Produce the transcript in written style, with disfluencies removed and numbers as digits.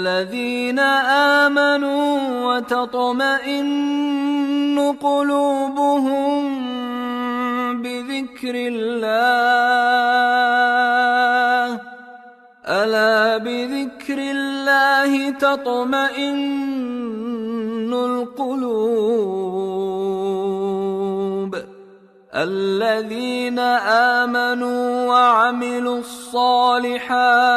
الذين آمنوا وتطمئن قلوبهم بذكر الله ألا بذكر الله تطمئن القلوب الذين آمنوا وعملوا الصالحات